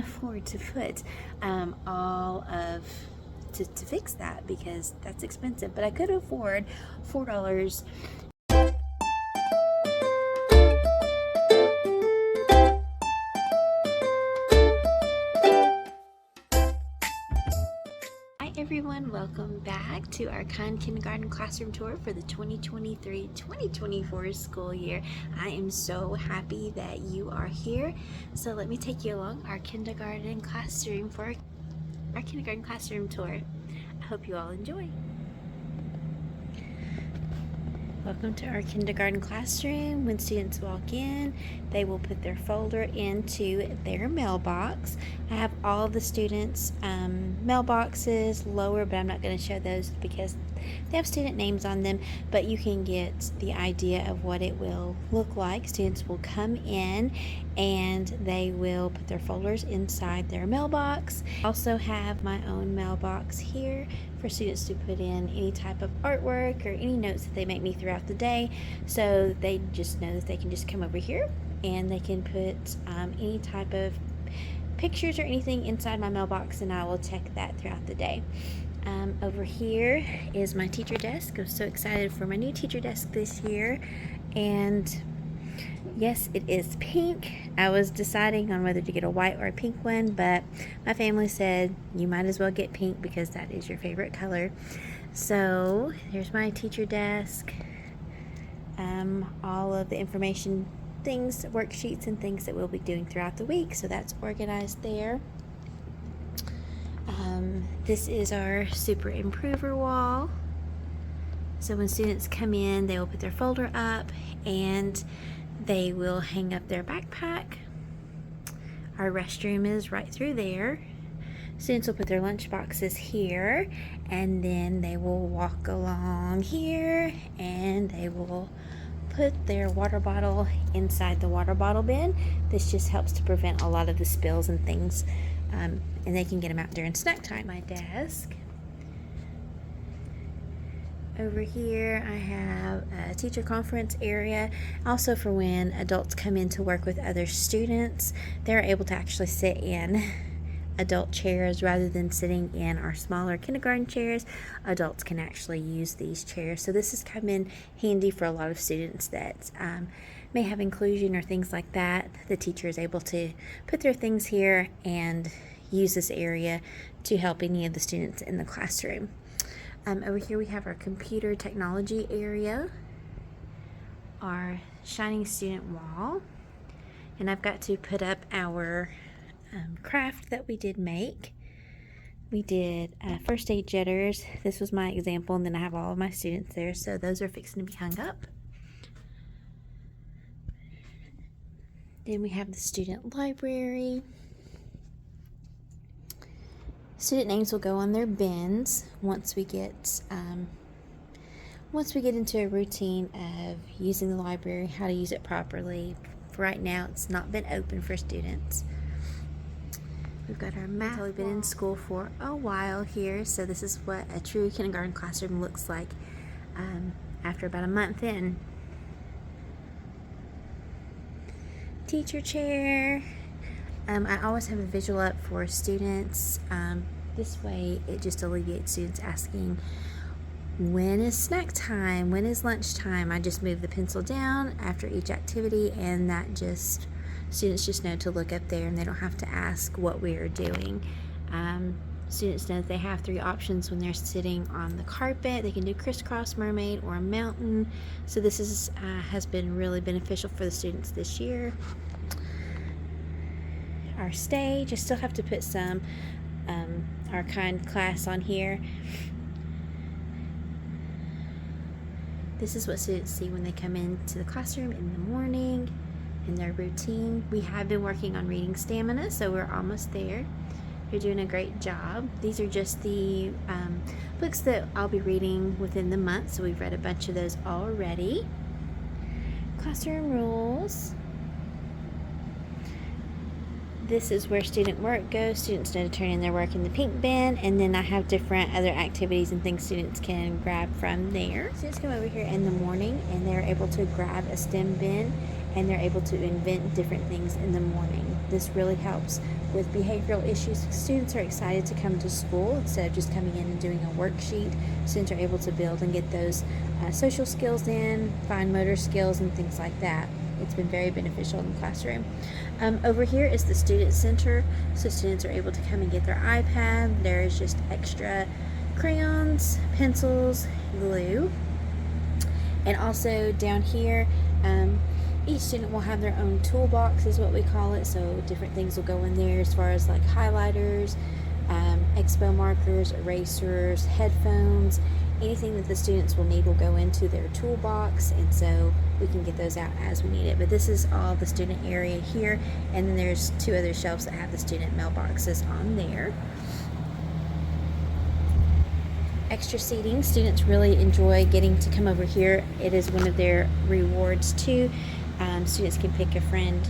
afford to put to fix that, because that's expensive. But I could afford $4. Hi everyone, welcome back to our kindergarten classroom tour for the 2023-2024 school year. I am so happy that you are here. So let me take you along our kindergarten classroom for our kindergarten classroom tour. I hope you all enjoy. Welcome to our kindergarten classroom. When students walk in, they will put their folder into their mailbox. I have all the students' mailboxes lower, but I'm not going to show those because they have student names on them, but you can get the idea of what it will look like. Students will come in and they will put their folders inside their mailbox. I also have my own mailbox here for students to put in any type of artwork or any notes that they make me throughout the day, so they just know that they can just come over here and they can put any type of pictures or anything inside my mailbox, and I will check that throughout the day. Over here is my teacher desk. I'm so excited for my new teacher desk this year, and yes, it is pink. I was deciding on whether to get a white or a pink one, but my family said you might as well get pink because that is your favorite color. So here's my teacher desk. All of the information things, worksheets and things that we'll be doing throughout the week, so that's organized there. This is our super improver wall. So when students come in, they will put their folder up and they will hang up their backpack. Our restroom is right through there. Students will put their lunch boxes here, and then they will walk along here and they will put their water bottle inside the water bottle bin. This just helps to prevent a lot of the spills and things, and they can get them out during snack time. My desk. Over here I have a teacher conference area, also for when adults come in to work with other students. They're able to actually sit in adult chairs rather than sitting in our smaller kindergarten chairs. Adults can actually use these chairs, so this has come in handy for a lot of students that may have inclusion or things like that. The teacher is able to put their things here and use this area to help any of the students in the classroom. Over here we have our computer technology area, our shining student wall, and I've got to put up our craft that we did make. We did first aid jitters. This was my example, and then I have all of my students there, so those are fixing to be hung up. Then we have the student library. Student names will go on their bins once we get into a routine of using the library, how to use it properly. For right now, it's not been open for students. We've got our math. We've been in school for a while here, so this is what a true kindergarten classroom looks like after about a month in. Teacher chair. I always have a visual up for students. This way it just alleviates students asking, when is snack time? When is lunch time? I just move the pencil down after each activity, and that just, students just know to look up there and they don't have to ask what we are doing. Students know that they have 3 options when they're sitting on the carpet. They can do crisscross, mermaid, or a mountain. So this is has been really beneficial for the students this year. Our stage, I still have to put some our kind class on here. This is what students see when they come into the classroom in the morning in their routine. We have been working on reading stamina, so we're almost there. You're doing a great job. These are just the books that I'll be reading within the month, so we've read a bunch of those already. Classroom rules. This is where student work goes. Students know to turn in their work in the pink bin, and then I have different other activities and things students can grab from there. Students come over here in the morning and they're able to grab a STEM bin and they're able to invent different things in the morning. This really helps with behavioral issues. Students are excited to come to school instead of just coming in and doing a worksheet. Students are able to build and get those social skills in, fine motor skills, and things like that. It's been very beneficial in the classroom. Over here is the student center, so students are able to come and get their iPad. There is just extra crayons, pencils, glue, and also down here, each student will have their own toolbox, is what we call it. So different things will go in there as far as like highlighters, expo markers, erasers, headphones, anything that the students will need will go into their toolbox, and so we can get those out as we need it. But this is all the student area here, and then there's 2 other shelves that have the student mailboxes on there. Extra seating. Students really enjoy getting to come over here. It is one of their rewards too. Students can pick a friend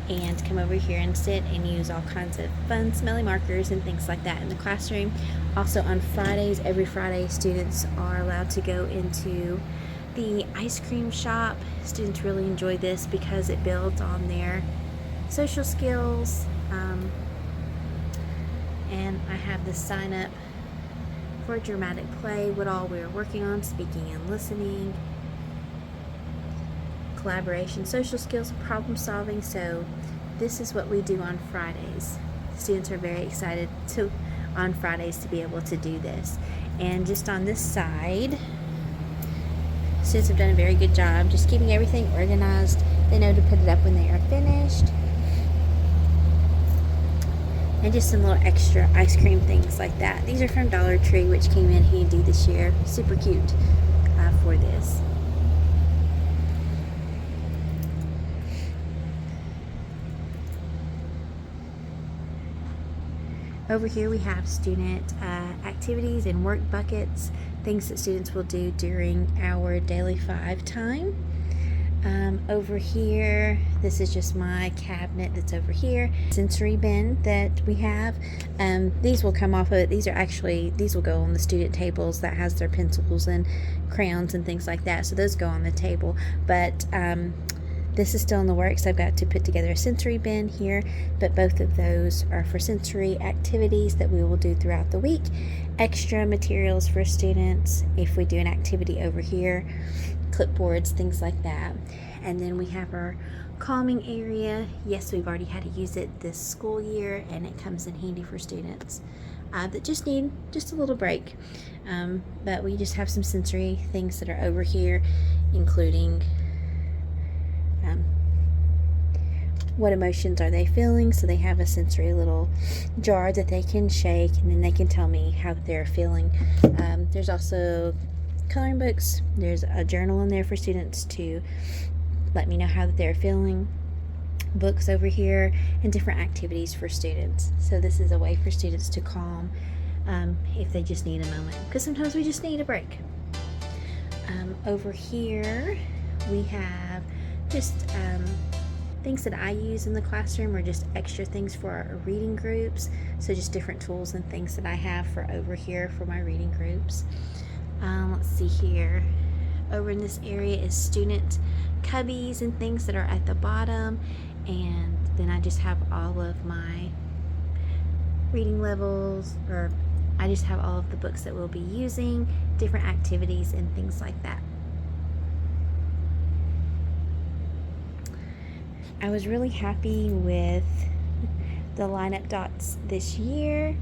and come over here and sit and use all kinds of fun smelly markers and things like that in the classroom. Also on Fridays, every Friday, students are allowed to go into the ice cream shop. Students really enjoy this because it builds on their social skills. And I have the sign up for dramatic play, what all we're working on, speaking and listening, collaboration, social skills, problem solving. So this is what we do on Fridays. Students are very excited on Fridays to be able to do this. And just on this side, students have done a very good job just keeping everything organized. They know to put it up when they are finished. And just some little extra ice cream things like that. These are from Dollar Tree, which came in handy this year. Super cute for this. Over here we have student activities and work buckets, things that students will do during our daily 5 time. Over here, this is just my cabinet that's over here. Sensory bin that we have. These will come off of it. These will go on the student tables that has their pencils and crayons and things like that. So those go on the table. But this is still in the works. I've got to put together a sensory bin here, but both of those are for sensory activities that we will do throughout the week. Extra materials for students if we do an activity over here, clipboards, things like that. And then we have our calming area. Yes, we've already had to use it this school year, and it comes in handy for students that just need just a little break. But we just have some sensory things that are over here, including what emotions are they feeling. So they have a sensory little jar that they can shake, and then they can tell me how they're feeling. There's also coloring books. There's a journal in there for students to let me know how they're feeling. Books over here, and different activities for students. So this is a way for students to calm if they just need a moment, because sometimes we just need a break. Over here we have just things that I use in the classroom, or just extra things for our reading groups. So just different tools and things that I have for over here for my reading groups. Let's see here. Over in this area is student cubbies and things that are at the bottom, and then I just have all of my reading levels, or I just have all of the books that we'll be using, different activities and things like that. I was really happy with the lineup dots this year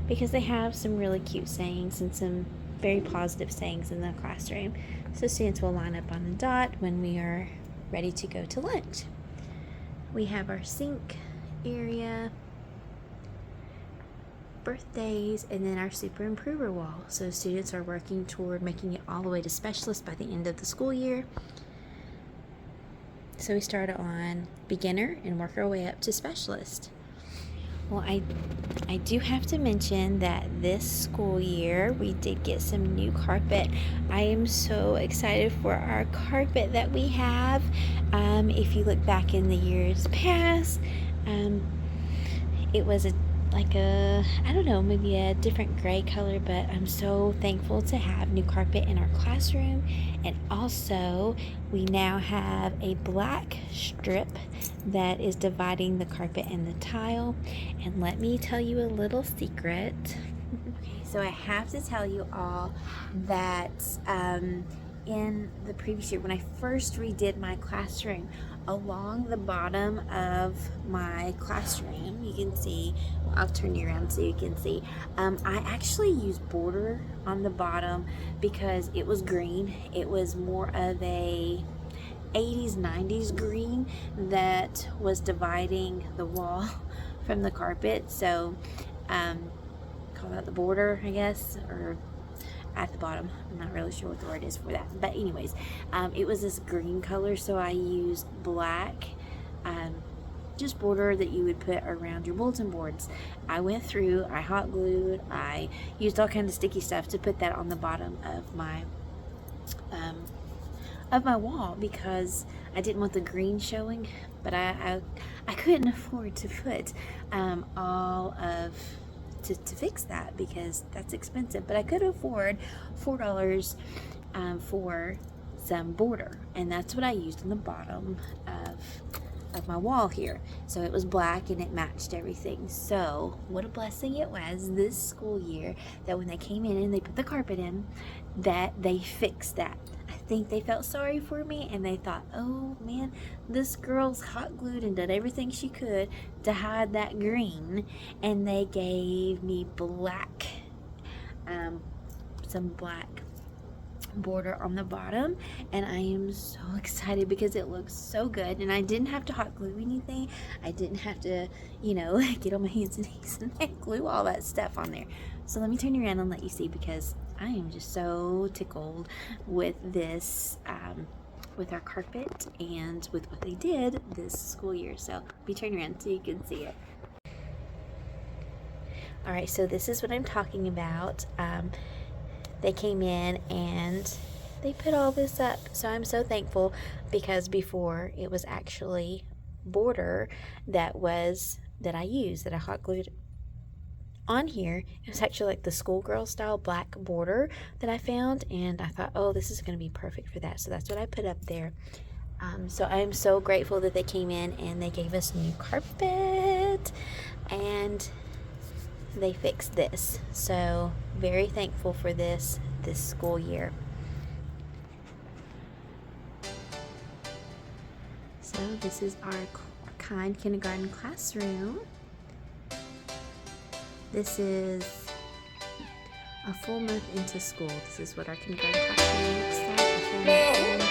because they have some really cute sayings and some very positive sayings in the classroom. So students will line up on the dot when we are ready to go to lunch. We have our sink area, birthdays, and then our super improver wall. So students are working toward making it all the way to specialist by the end of the school year. So we started on beginner and work our way up to specialist. Well, I do have to mention that this school year we did get some new carpet. I am so excited for our carpet that we have. If you look back in the years past, it was a like a, I don't know, maybe a different gray color, but I'm so thankful to have new carpet in our classroom. And also, we now have a black strip that is dividing the carpet and the tile. And let me tell you a little secret. Okay, so I have to tell you all that in the previous year, when I first redid my classroom, along the bottom of my classroom, you can see, I'll turn you around so you can see, I actually used border on the bottom because it was green. It was more of a 80s 90s green that was dividing the wall from the carpet. So call that the border, I guess, or at the bottom. I'm not really sure what the word is for that, but anyways, it was this green color, so I used black just border that you would put around your bulletin boards. I went through, I hot glued, I used all kinds of sticky stuff to put that on the bottom of my wall because I didn't want the green showing, but I couldn't afford to put all of to fix that because that's expensive, but I could afford $4 for some border, and that's what I used on the bottom of my wall here. So it was black and it matched everything. So what a blessing it was this school year that when they came in and they put the carpet in, that they fixed that. I think they felt sorry for me and they thought, oh man, this girl's hot glued and did everything she could to hide that green, and they gave me black, some black border on the bottom, and I am so excited because it looks so good, and I didn't have to hot glue anything. I didn't have to, you know, get on my hands and knees and glue all that stuff on there. So let me turn you around and let you see, because I am just so tickled with this, with our carpet and with what they did this school year. So let me turn around so you can see it. All right, so this is what I'm talking about. They came in and they put all this up. So I'm so thankful, because before it was actually border that I used, that I hot glued on here. It was actually like the schoolgirl style black border that I found, and I thought, oh, this is going to be perfect for that. So that's what I put up there. So I'm so grateful that they came in and they gave us new carpet and they fixed this. So very thankful for this school year. So this is our kind kindergarten classroom. This is a full month into school. This is what our kindergarten classroom looks like.